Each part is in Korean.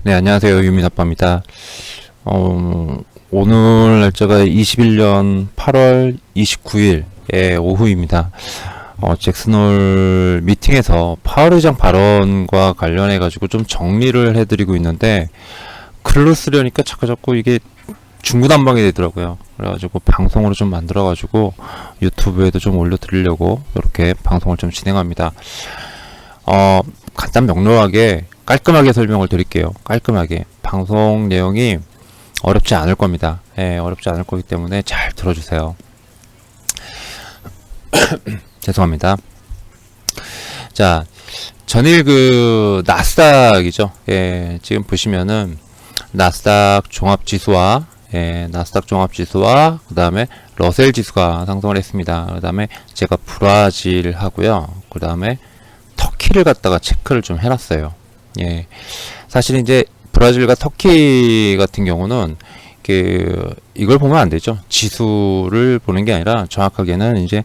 네, 안녕하세요. 유민아빠입니다. 오늘 날짜가 21년 8월 29일의 오후입니다. 잭슨홀 미팅에서 파월 의장 발언과 관련해가지고 좀 정리를 해드리고 있는데, 글로 쓰려니까 자꾸 이게 중구난방이 되더라고요. 그래가지고 방송으로 좀 만들어가지고 유튜브에도 좀 올려드리려고 이렇게 방송을 좀 진행합니다. 간단 명료하게 깔끔하게 설명을 드릴게요. 깔끔하게. 방송 내용이 어렵지 않을 겁니다. 어렵지 않을 거기 때문에 잘 들어주세요. 죄송합니다. 자, 전일 나스닥이죠. 지금 보시면은 나스닥 종합지수와 나스닥 종합지수와 그 다음에 러셀 지수가 상승을 했습니다. 그 다음에 제가 브라질 하고요. 그 다음에 터키를 갖다가 체크를 좀 해놨어요. 사실 이제 브라질과 터키 같은 경우는 이걸 보면 안 되죠. 지수를 보는 게 아니라 정확하게는 이제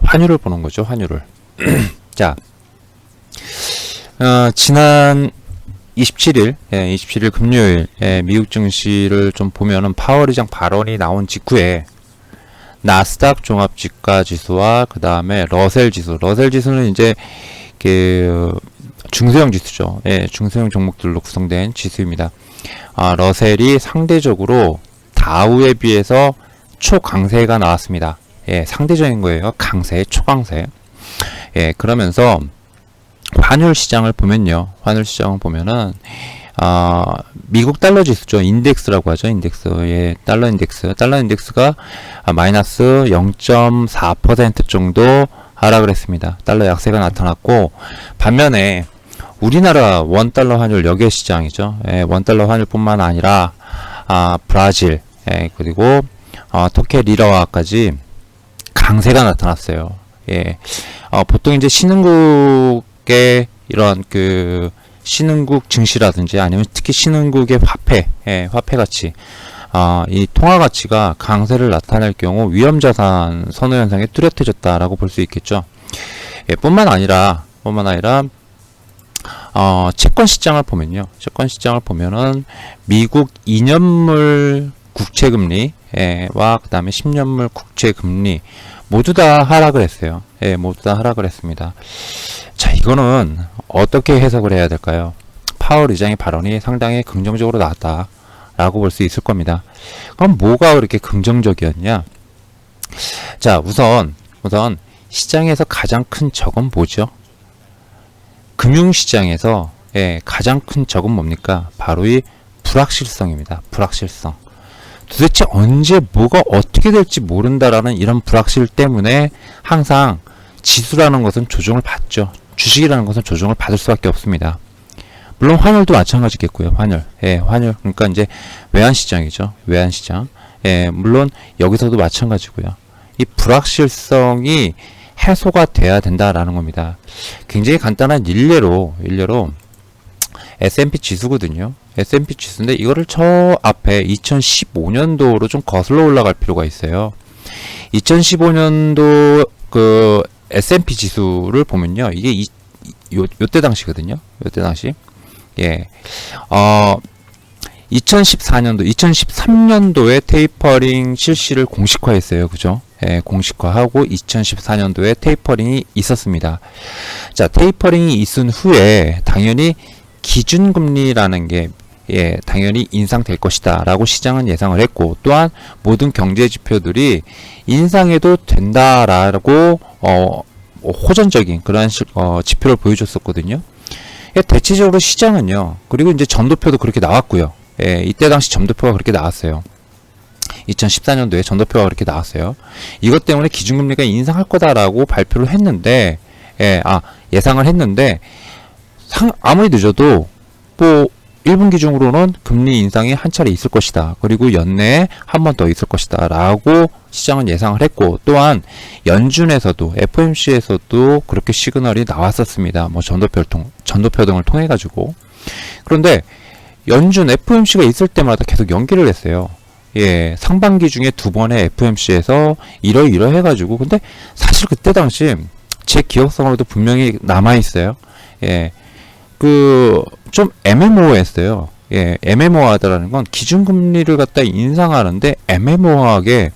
환율을 보는 거죠. 환율을. 자, 지난 27일 금요일 미국 증시를 좀 보면은 파월 의장 발언이 나온 직후에 나스닥 종합주가 지수와 그 다음에 러셀 지수는 이제 중소형 지수죠. 중소형 종목들로 구성된 지수입니다. 러셀이 상대적으로 다우에 비해서 초강세가 나왔습니다. 상대적인 거예요. 강세, 초강세. 그러면서 환율 시장을 보면요. 환율 시장을 보면은 미국 달러 지수죠. 인덱스라고 하죠. 인덱스. 달러 인덱스. 달러 인덱스가 마이너스 0.4% 정도 하락을 했습니다. 달러 약세가 나타났고, 반면에 우리나라 원달러 환율 역외 시장이죠. 원달러 환율뿐만 아니라 브라질, 그리고 터키 리라와까지 강세가 나타났어요. 보통 이제 신흥국의 이런 신흥국 증시라든지 아니면 특히 신흥국의 화폐 가치, 이 통화 가치가 강세를 나타낼 경우 위험자산 선호 현상이 뚜렷해졌다라고 볼 수 있겠죠. 뿐만 아니라 채권 시장을 보면은 미국 2년물 국채금리와 그 다음에 10년물 국채금리 모두 다 하락을 했어요. 모두 다 하락을 했습니다. 자, 이거는 어떻게 해석을 해야 될까요? 파월 의장의 발언이 상당히 긍정적으로 나왔다라고 볼 수 있을 겁니다. 그럼 뭐가 그렇게 긍정적이었냐? 자, 우선 시장에서 가장 큰 적은 뭐죠? 금융시장에서 가장 큰 적은 뭡니까? 바로 이 불확실성입니다. 불확실성. 도대체 언제 뭐가 어떻게 될지 모른다라는 이런 불확실 때문에 항상 지수라는 것은 조정을 받죠. 주식이라는 것은 조정을 받을 수밖에 없습니다. 물론 환율도 마찬가지겠고요. 환율. 그러니까 이제 외환시장이죠. 외환시장. 물론 여기서도 마찬가지고요. 이 불확실성이 해소가 돼야 된다라는 겁니다. 굉장히 간단한 일례로 S&P 지수거든요. S&P 지수인데 이거를 저 앞에 2015년도로 좀 거슬러 올라갈 필요가 있어요. 2015년도 S&P 지수를 보면요. 이게 요때 당시거든요. 요때 당시. 2013년도에 테이퍼링 실시를 공식화했어요. 그죠? 공식화하고 2014년도에 테이퍼링이 있었습니다. 자, 테이퍼링이 있은 후에 당연히 기준금리라는 게 당연히 인상될 것이다 라고 시장은 예상을 했고, 또한 모든 경제 지표들이 인상해도 된다라고 호전적인 그런 지표를 보여줬었거든요. 대체적으로 시장은요, 그리고 이제 전도표도 그렇게 나왔고요. 이때 당시 전도표가 그렇게 나왔어요. 2014년도에 전도표가 그렇게 나왔어요. 이것 때문에 기준금리가 인상할 거다라고 발표를 했는데, 예상을 했는데, 아무리 늦어도 1분 기준으로는 금리 인상이 한 차례 있을 것이다. 그리고 연내에 한 번 더 있을 것이다 라고 시장은 예상을 했고, 또한 연준에서도 FOMC에서도 그렇게 시그널이 나왔었습니다. 전도표 등을 통해 가지고. 그런데 연준 FOMC가 있을 때마다 계속 연기를 했어요. 상반기 중에 2번의 FOMC에서 이러 해가지고, 근데 사실 그때 당시 제 기억상으로도 분명히 남아있어요. 좀 애매모호했어요. 예, 애매모호하다라는 건 기준금리를 갖다 인상하는데 애매모호하게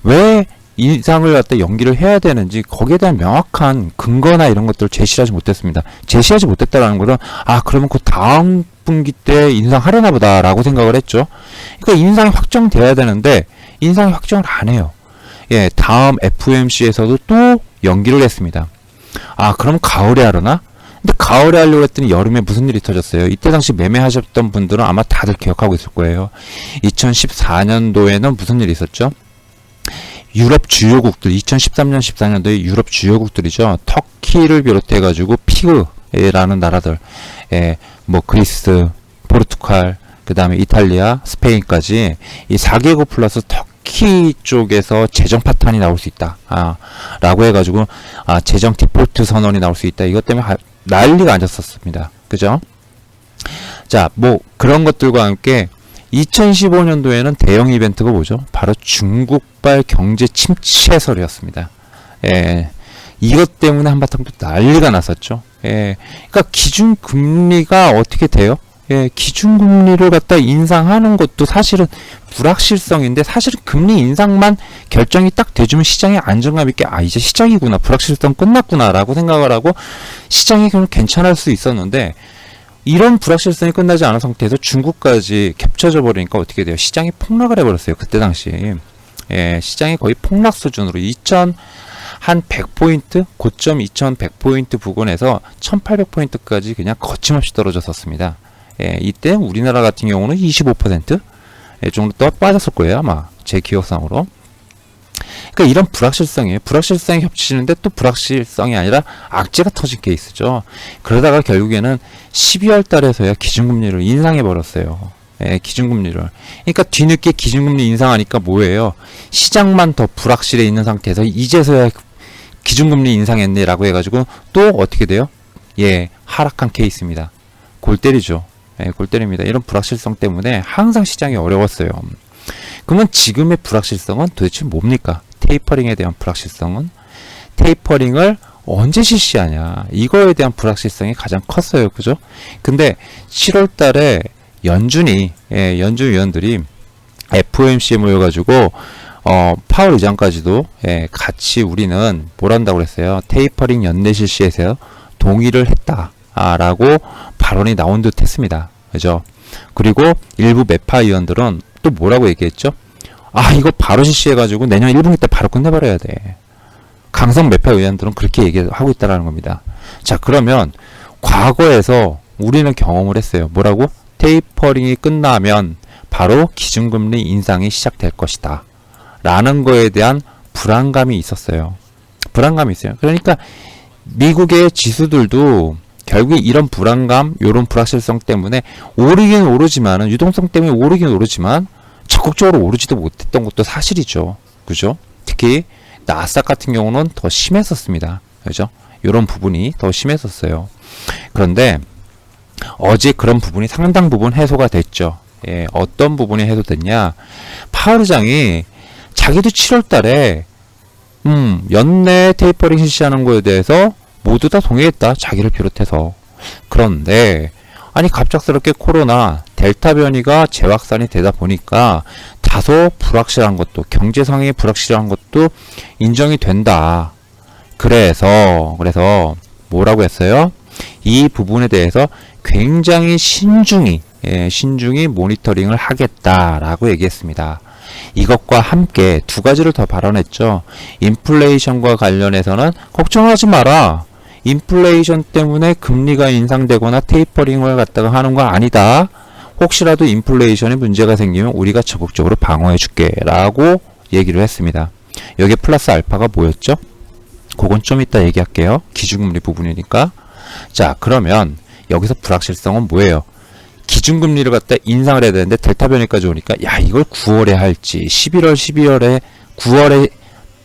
왜 인상을 갖다 연기를 해야 되는지 거기에 대한 명확한 근거나 이런 것들을 제시하지 못했습니다. 제시하지 못했다라는 것은 그러면 그 다음 분기 때 인상하려나 보다라고 생각을 했죠. 그러니까 인상이 확정돼야 되는데 인상이 확정을 안 해요. 예, 다음 FOMC에서도 또 연기를 했습니다. 그럼 가을에 하려나? 근데 가을에 하려고 했더니 여름에 무슨 일이 터졌어요. 이때 당시 매매하셨던 분들은 아마 다들 기억하고 있을 거예요. 2014년도에는 무슨 일이 있었죠? 유럽 주요국들, 2013년, 14년도에 유럽 주요국들이죠. 터키를 비롯해 가지고 피그라는 나라들, 뭐 그리스, 포르투갈, 그 다음에 이탈리아, 스페인까지 이 4개국 플러스 터키 쪽에서 재정 파탄이 나올 수 있다. 라고 해가지고 재정 디폴트 선언이 나올 수 있다. 이것 때문에 난리가 아니었었습니다. 그죠? 자, 뭐 그런 것들과 함께 2015년도에는 대형 이벤트가 뭐죠? 바로 중국발 경제 침체설이었습니다. 이것 때문에 한바탕 또 난리가 났었죠. 그러니까 기준금리가 어떻게 돼요? 기준금리를 갖다 인상하는 것도 사실은 불확실성인데 사실은 금리 인상만 결정이 딱 돼주면 시장이 안정감 있게 이제 시장이구나, 불확실성 끝났구나 라고 생각을 하고 시장이 그럼 괜찮을 수 있었는데 이런 불확실성이 끝나지 않은 상태에서 중국까지 겹쳐져 버리니까 어떻게 돼요? 시장이 폭락을 해버렸어요. 그때 당시 시장이 거의 폭락 수준으로 한 100포인트, 고점 2100포인트 부근에서 1800포인트까지 그냥 거침없이 떨어졌었습니다. 이때 우리나라 같은 경우는 25% 정도 또 빠졌을 거예요. 아마 제 기억상으로. 그러니까 이런 불확실성이 겹치는데 또 불확실성이 아니라 악재가 터진 케이스죠. 그러다가 결국에는 12월 달에서야 기준금리를 인상해 버렸어요. 기준금리를. 그러니까 뒤늦게 기준금리 인상하니까 뭐예요? 시장만 더 불확실해 있는 상태에서 이제서야 기준금리 인상했네 라고 해가지고 또 어떻게 돼요? 하락한 케이스입니다. 골 때리죠. 골 때립니다. 이런 불확실성 때문에 항상 시장이 어려웠어요. 그러면 지금의 불확실성은 도대체 뭡니까? 테이퍼링에 대한 불확실성은 테이퍼링을 언제 실시하냐, 이거에 대한 불확실성이 가장 컸어요. 그죠? 근데 7월 달에 연준 위원들이 FOMC에 모여가지고 파월 의장까지도 같이 우리는 뭘 한다고 그랬어요? 테이퍼링 연내 실시에서 동의를 했다라고 발언이 나온 듯 했습니다. 그죠? 그리고 일부 매파 의원들은 또 뭐라고 얘기했죠? 이거 바로 실시해가지고 내년 1분기 때 바로 끝내버려야 돼. 강성 매파 의원들은 그렇게 얘기하고 있다는 겁니다. 자, 그러면 과거에서 우리는 경험을 했어요. 뭐라고? 테이퍼링이 끝나면 바로 기준금리 인상이 시작될 것이다 라는 거에 대한 불안감이 있었어요. 불안감이 있어요. 그러니까 미국의 지수들도 결국에 이런 불안감, 이런 불확실성 때문에 오르긴 오르지만은, 유동성 때문에 오르긴 오르지만 적극적으로 오르지도 못했던 것도 사실이죠. 그죠? 특히 나스닥 같은 경우는 더 심했었습니다. 그죠? 이런 부분이 더 심했었어요. 그런데 어제 그런 부분이 상당 부분 해소가 됐죠. 어떤 부분이 해소됐냐? 파월 의장이 자기도 7월 달에 연내 테이퍼링 실시하는 거에 대해서 모두 다 동의했다. 자기를 비롯해서. 그런데 갑작스럽게 코로나 델타 변이가 재확산이 되다 보니까 다소 불확실한 것도, 경제 상황이 불확실한 것도 인정이 된다. 그래서 뭐라고 했어요? 이 부분에 대해서 굉장히 신중히 모니터링을 하겠다라고 얘기했습니다. 이것과 함께 두 가지를 더 발언했죠. 인플레이션과 관련해서는 걱정하지 마라. 인플레이션 때문에 금리가 인상되거나 테이퍼링을 갖다가 하는 건 아니다. 혹시라도 인플레이션에 문제가 생기면 우리가 적극적으로 방어해 줄게 라고 얘기를 했습니다. 여기에 플러스 알파가 뭐였죠? 그건 좀 이따 얘기할게요. 기준금리 부분이니까. 자, 그러면 여기서 불확실성은 뭐예요? 기준금리를 갖다 인상을 해야 되는데 델타 변이까지 오니까 이걸 9월에 할지 12월에 9월에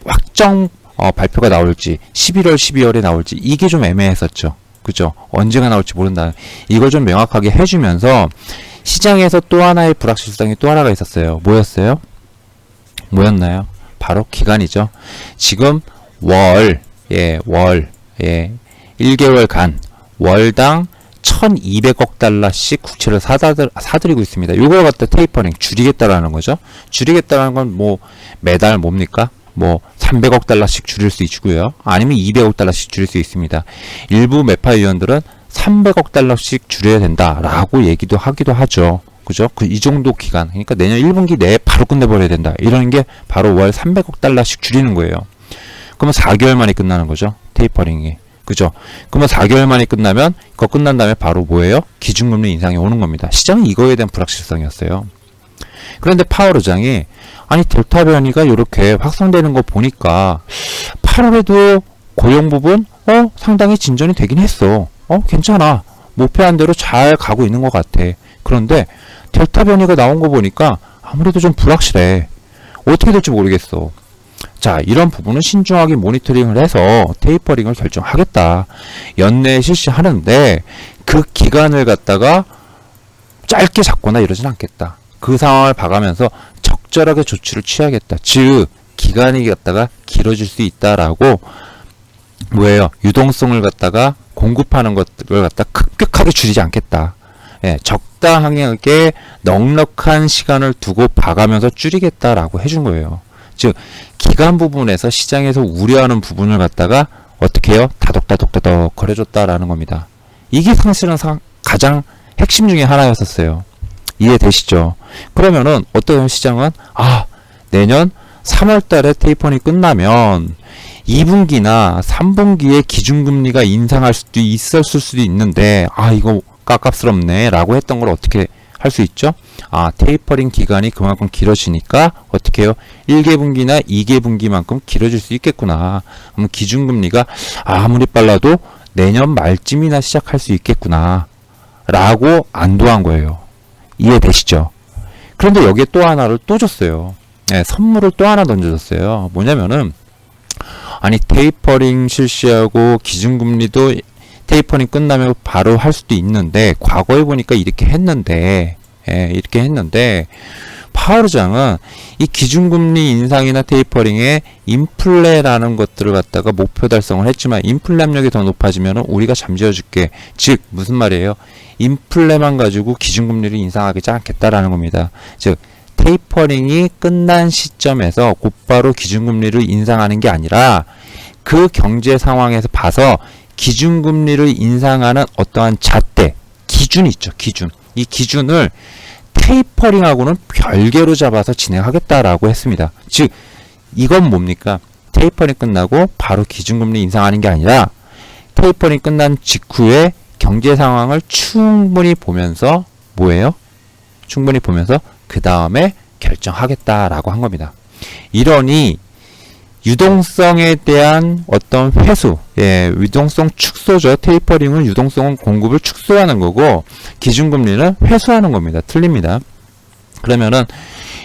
확정 발표가 나올지 11월 12월에 나올지 이게 좀 애매했었죠. 그죠? 언제가 나올지 모른다. 이걸 좀 명확하게 해주면서 시장에서 또 하나의 불확실성이 또 하나가 있었어요. 뭐였나요? 바로 기간이죠. 지금 1개월간 월당 1200억 달러씩 국채를 사들이고 있습니다. 이걸 갖다 테이퍼링 줄이겠다라는 거죠. 줄이겠다라는 건 뭐 매달 뭡니까? 뭐 300억 달러씩 줄일 수 있고요. 아니면 200억 달러씩 줄일 수 있습니다. 일부 매파 위원들은 300억 달러씩 줄여야 된다라고 얘기도 하기도 하죠. 그죠? 이 정도 기간, 그러니까 내년 1분기 내에 바로 끝내버려야 된다. 이런 게 바로 월 300억 달러씩 줄이는 거예요. 그러면 4개월 만에 끝나는 거죠. 테이퍼링이. 그죠? 그러면 4개월 만에 끝나면, 그거 끝난 다음에 바로 뭐예요? 기준금리 인상이 오는 겁니다. 시장은 이거에 대한 불확실성이었어요. 그런데 파월 의장이, 아니, 델타 변이가 이렇게 확산되는 거 보니까, 8월에도 고용 부분, 상당히 진전이 되긴 했어. 괜찮아. 목표한 대로 잘 가고 있는 것 같아. 그런데, 델타 변이가 나온 거 보니까, 아무래도 좀 불확실해. 어떻게 될지 모르겠어. 자, 이런 부분은 신중하게 모니터링을 해서 테이퍼링을 결정하겠다. 연내에 실시하는데 그 기간을 갖다가 짧게 잡거나 이러진 않겠다. 그 상황을 봐가면서 적절하게 조치를 취하겠다. 즉, 기간이 갖다가 길어질 수 있다라고 뭐예요? 유동성을 갖다가 공급하는 것들을 갖다 급격하게 줄이지 않겠다. 예, 적당하게 넉넉한 시간을 두고 봐가면서 줄이겠다라고 해준 거예요. 즉, 기간 부분에서 시장에서 우려하는 부분을 갖다가 어떻게 해요? 다독다독 거려줬다라는 겁니다. 이게 사실은 가장 핵심 중에 하나였었어요. 이해되시죠? 그러면은 어떤 시장은 내년 3월 달에 테이퍼링이 끝나면 2분기나 3분기에 기준금리가 인상할 수도 있었을 수도 있는데 이거 깝깝스럽네 라고 했던 걸 어떻게 할 수 있죠? 테이퍼링 기간이 그만큼 길어지니까 어떻게 해요? 1개 분기나 2개 분기만큼 길어질 수 있겠구나. 그럼 기준금리가 아무리 빨라도 내년 말쯤이나 시작할 수 있겠구나 라고 안도한 거예요. 이해되시죠? 그런데 여기에 또 하나를 또 줬어요. 네, 선물을 또 하나 던져줬어요. 뭐냐면은 테이퍼링 실시하고 기준금리도 테이퍼링 끝나면 바로 할 수도 있는데 과거에 보니까 이렇게 했는데 파월 의장은 이 기준금리 인상이나 테이퍼링에 인플레라는 것들을 갖다가 목표 달성을 했지만 인플레 압력이 더 높아지면 우리가 잠재워 줄게. 즉 무슨 말이에요? 인플레만 가지고 기준금리를 인상하지 않겠다라는 겁니다. 즉 테이퍼링이 끝난 시점에서 곧바로 기준금리를 인상하는 게 아니라 그 경제 상황에서 봐서 기준금리를 인상하는 어떠한 잣대, 기준이 있죠. 기준. 이 기준을 테이퍼링하고는 별개로 잡아서 진행하겠다라고 했습니다. 즉, 이건 뭡니까? 테이퍼링 끝나고 바로 기준금리 인상하는 게 아니라 테이퍼링 끝난 직후에 경제 상황을 충분히 보면서 뭐예요? 충분히 보면서 그 다음에 결정하겠다라고 한 겁니다. 이러니 유동성에 대한 어떤 회수, 유동성 축소죠. 테이퍼링은 유동성 공급을 축소하는 거고 기준금리는 회수하는 겁니다. 틀립니다. 그러면은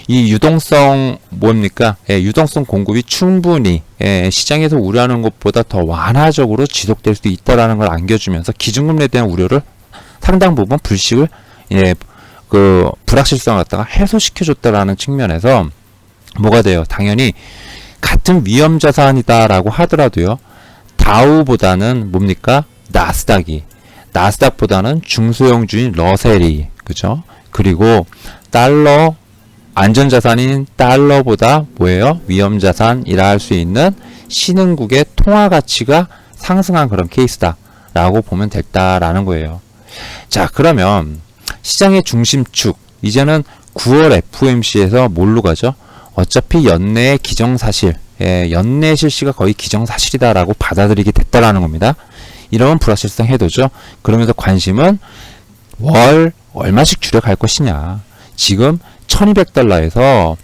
이 유동성 뭡니까? 유동성 공급이 충분히 시장에서 우려하는 것보다 더 완화적으로 지속될 수 있다라는 걸 안겨주면서 기준금리에 대한 우려를 상당 부분 불식을 그 불확실성을 갖다가 해소시켜줬다라는 측면에서 뭐가 돼요? 당연히 같은 위험 자산이다라고 하더라도요. 다우보다는 뭡니까? 나스닥보다는 중소형주인 러셀이 그죠? 그리고 달러 안전자산인 달러보다 뭐예요? 위험 자산이라 할 수 있는 신흥국의 통화 가치가 상승한 그런 케이스다라고 보면 됐다라는 거예요. 자, 그러면 시장의 중심축 이제는 9월 FOMC에서 뭘로 가죠? 어차피 연내의 기정사실, 연내 실시가 거의 기정사실이다라고 받아들이게 됐다라는 겁니다. 이런 불확실성 해도죠. 그러면서 관심은 월 얼마씩 줄여갈 것이냐. 지금 1200달러에서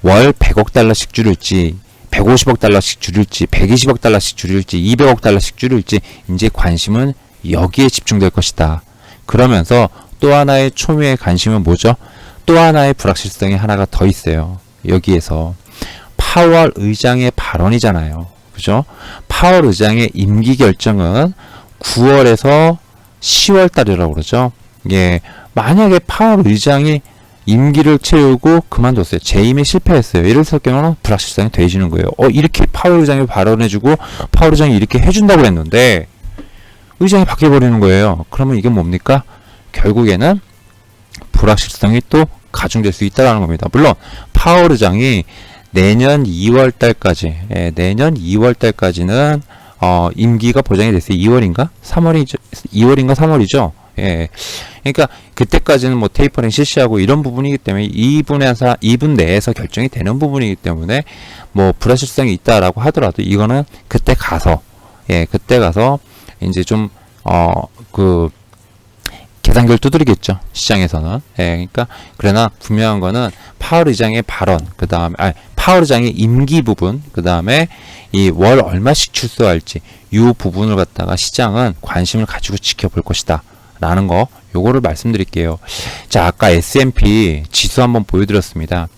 월 100억 달러씩 줄일지, 150억 달러씩 줄일지, 120억 달러씩 줄일지, 200억 달러씩 줄일지 이제 관심은 여기에 집중될 것이다. 그러면서 또 하나의 초미의 관심은 뭐죠? 또 하나의 불확실성이 하나가 더 있어요. 여기에서 파월 의장의 발언이잖아요. 그죠? 파월 의장의 임기 결정은 9월에서 10월 달이라고 그러죠. 만약에 파월 의장이 임기를 채우고 그만뒀어요. 재임에 실패했어요. 이럴 경우는 불확실성이 더해지는 거예요. 이렇게 파월 의장이 발언해주고 파월 의장이 이렇게 해준다고 했는데 의장이 바뀌어버리는 거예요. 그러면 이게 뭡니까? 결국에는 불확실성이 또 가중될 수 있다는 겁니다. 물론 파월 의장이 내년 2월 달까지, 내년 2월 달까지는 임기가 보장이 됐어요. 2월인가? 3월이죠. 2월인가 3월이죠. 예. 그러니까 그때까지는 뭐 테이퍼링 실시하고 이런 부분이기 때문에 2분 내에서 결정이 되는 부분이기 때문에 뭐 불확실성이 있다라고 하더라도 이거는 그때 가서, 그때 가서 이제 좀 계산기를 두드리겠죠. 시장에서는. 그러니까 그러나 분명한 거는 파월 의장의 발언, 파월 의장의 임기 부분, 그 다음에 이 월 얼마씩 출소할지 이 부분을 갖다가 시장은 관심을 가지고 지켜볼 것이다 라는 거, 요거를 말씀드릴게요. 자, 아까 S&P 지수 한번 보여드렸습니다.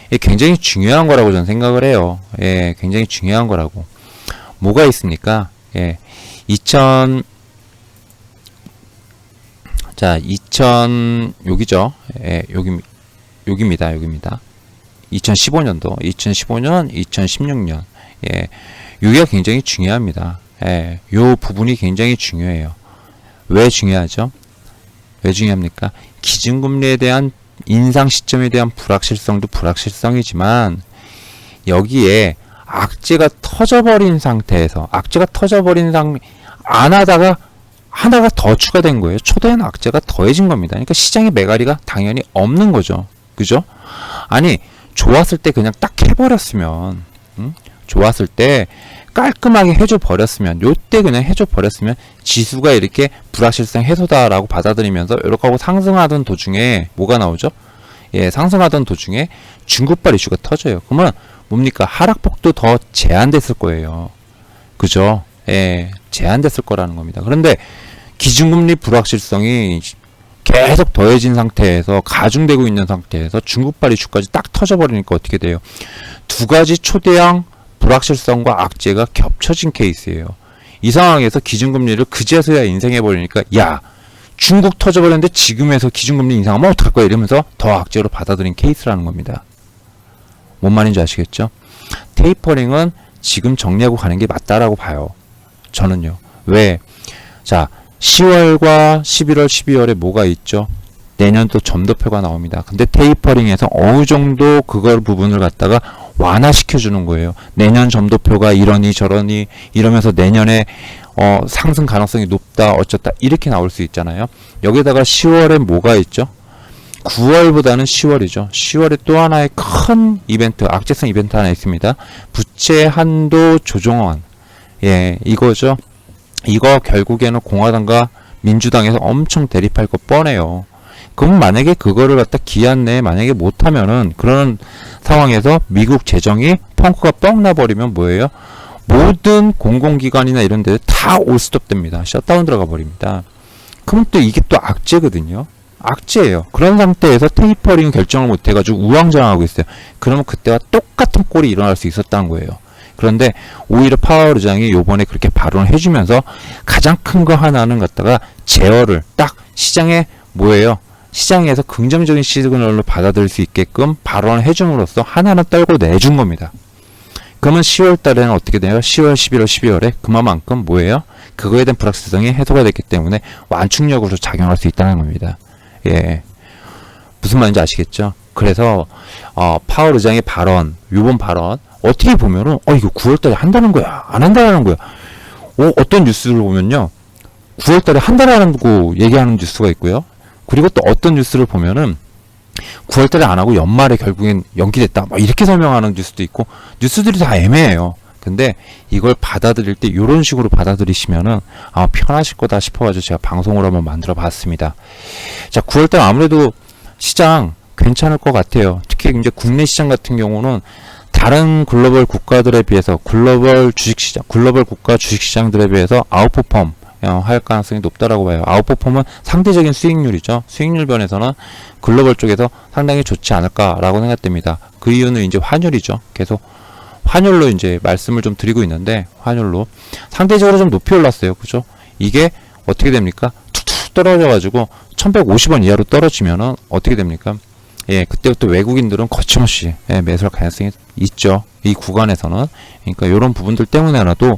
이게 굉장히 중요한 거라고 저는 생각을 해요. 굉장히 중요한 거라고. 뭐가 있습니까? 2000 여기죠. 여기입니다. 2015년도, 2015년, 2016년. 여기가 굉장히 중요합니다. 요 부분이 굉장히 중요해요. 왜 중요하죠? 왜 중요합니까? 기준금리에 대한 인상 시점에 대한 불확실성도 불확실성이지만, 여기에 악재가 터져버린 상태에서, 안 하다가 하나가 더 추가된 거예요. 초대한 악재가 더해진 겁니다. 그러니까 시장의 매가리가 당연히 없는 거죠. 그죠? 아니, 좋았을 때 그냥 딱 해버렸으면, 좋았을 때 깔끔하게 해줘 버렸으면, 요때 그냥 해줘 버렸으면 지수가 이렇게 불확실성 해소다라고 받아들이면서 이렇게 하고 상승하던 도중에 뭐가 나오죠? 상승하던 도중에 중국발 이슈가 터져요. 그러면 뭡니까? 하락폭도 더 제한됐을 거예요. 그죠? 제한됐을 거라는 겁니다. 그런데 기준금리 불확실성이 계속 더해진 상태에서, 가중되고 있는 상태에서 중국발 이슈까지 딱 터져버리니까 어떻게 돼요? 두 가지 초대형 불확실성과 악재가 겹쳐진 케이스예요. 이 상황에서 기준금리를 그제서야 인상해버리니까, 야, 중국 터져버렸는데 지금에서 기준금리 인상하면 어떡할 거야? 이러면서 더 악재로 받아들인 케이스라는 겁니다. 뭔 말인지 아시겠죠? 테이퍼링은 지금 정리하고 가는 게 맞다라고 봐요. 저는요. 왜? 자, 10월과 11월, 12월에 뭐가 있죠? 내년도 점도표가 나옵니다. 근데 테이퍼링에서 어느 정도 그걸 부분을 갖다가 완화시켜주는 거예요. 내년 점도표가 이러니 저러니 이러면서 내년에 상승 가능성이 높다 어쩌다 이렇게 나올 수 있잖아요. 여기다가 10월에 뭐가 있죠? 9월보다는 10월이죠. 10월에 또 하나의 큰 이벤트, 악재성 이벤트 하나 있습니다. 부채 한도 조정안. 이거죠. 이거 결국에는 공화당과 민주당에서 엄청 대립할 거 뻔해요. 그럼 만약에 그거를 갖다 기한 내에 만약에 못하면은 그런 상황에서 미국 재정이 펑크가 뻥 나버리면 뭐예요? 모든 공공기관이나 이런 데 다 올스톱 됩니다. 셧다운 들어가 버립니다. 그럼 또 이게 또 악재거든요. 악재예요. 그런 상태에서 테이퍼링 결정을 못해가지고 우왕좌왕하고 있어요. 그러면 그때와 똑같은 꼴이 일어날 수 있었다는 거예요. 그런데 오히려 파월 의장이 요번에 그렇게 발언을 해주면서 가장 큰 거 하나는 갖다가 제어를 딱 시장에 뭐예요? 시장에서 긍정적인 시그널로 받아들일 수 있게끔 발언을 해줌으로써 하나는 떨고 내준 겁니다. 그러면 10월 달에는 어떻게 돼요? 10월, 11월, 12월에 그만큼 뭐예요? 그거에 대한 불확실성이 해소가 됐기 때문에 완충력으로 작용할 수 있다는 겁니다. 무슨 말인지 아시겠죠? 그래서 파월 의장의 발언, 요번 발언 어떻게 보면은 이거 9월달에 한다는 거야, 안 한다는 거야. 어떤 뉴스를 보면요, 9월달에 한다라고 얘기하는 뉴스가 있고요. 그리고 또 어떤 뉴스를 보면은 9월달에 안 하고 연말에 결국엔 연기됐다, 막 이렇게 설명하는 뉴스도 있고, 뉴스들이 다 애매해요. 근데 이걸 받아들일 때 이런 식으로 받아들이시면은 편하실 거다 싶어가지고 제가 방송으로 한번 만들어 봤습니다. 자, 9월달 아무래도 시장 괜찮을 것 같아요. 특히 이제 국내 시장 같은 경우는 다른 글로벌 국가들에 비해서 글로벌 국가 주식시장들에 비해서 아웃퍼폼 할 가능성이 높다라고 봐요. 아웃퍼폼은 상대적인 수익률이죠. 수익률 변에서는 글로벌 쪽에서 상당히 좋지 않을까라고 생각됩니다. 그 이유는 이제 환율이죠. 계속 환율로 이제 말씀을 좀 드리고 있는데, 환율로 상대적으로 좀 높이 올랐어요. 그죠? 이게 어떻게 됩니까? 툭툭 떨어져가지고 1150원 이하로 떨어지면은 어떻게 됩니까? 그때부터 외국인들은 거침없이 매수할 가능성이 있죠. 이 구간에서는. 그러니까 이런 부분들 때문에라도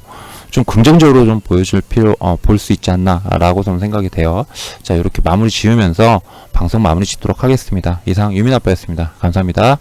좀 긍정적으로 좀 보여줄 볼 수 있지 않나라고 좀 생각이 돼요. 자, 이렇게 마무리 지으면서 방송 마무리 짓도록 하겠습니다. 이상 유민 아빠였습니다. 감사합니다.